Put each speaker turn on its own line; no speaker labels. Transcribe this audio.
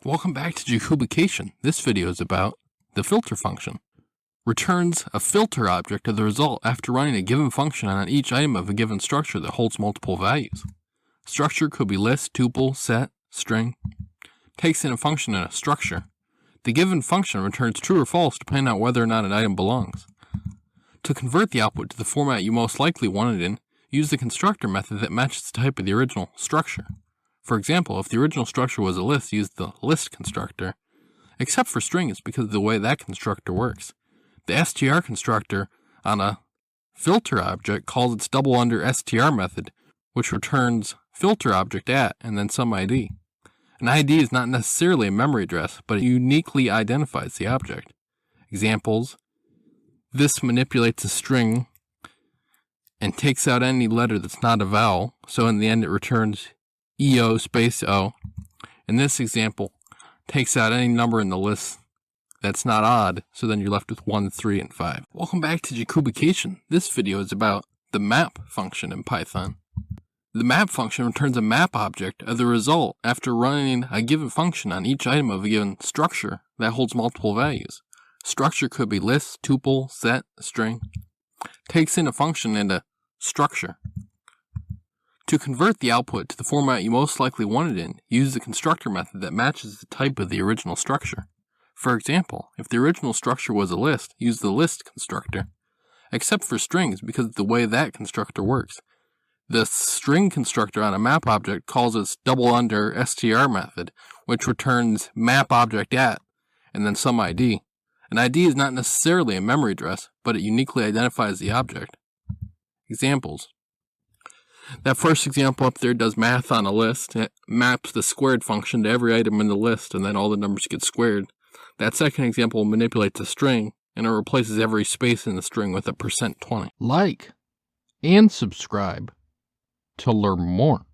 Welcome back to Jacobication. This video is about the filter function. Returns a filter object of the result after running a given function on each item of a given structure that holds multiple values. Structure could be list, tuple, set, string. Takes in a function in a structure. The given function returns true or false depending on whether or not an item belongs. To convert the output to the format you most likely want it in, use the constructor method that matches the type of the original structure. For example, if the original structure was a list, use the list constructor, except for strings because of the way that constructor works. The str constructor on a filter object calls its double under str method, which returns filter object at and then some ID. An ID is not necessarily a memory address, but it uniquely identifies the object. Examples: this manipulates a string and takes out any letter that's not a vowel, so in the end it returns EO space O. In this example, takes out any number in the list that's not odd, so then you're left with 1, 3, and 5. Welcome back to Jacobication. This video is about the map function in Python. The map function returns a map object of the result after running a given function on each item of a given structure that holds multiple values. Structure could be list, tuple, set, string. Takes in a function and a structure. To convert the output to the format you most likely want it in, use the constructor method that matches the type of the original structure. For example, if the original structure was a list, use the list constructor, except for strings because of the way that constructor works. The string constructor on a map object calls its double under str method, which returns map object at and then some ID. An ID is not necessarily a memory address, but it uniquely identifies the object. Examples: that first example up there does math on a list. It maps the squared function to every item in the list, and then all the numbers get squared. That second example manipulates a string, and it replaces every space in the string with a %20. Like and subscribe to learn more.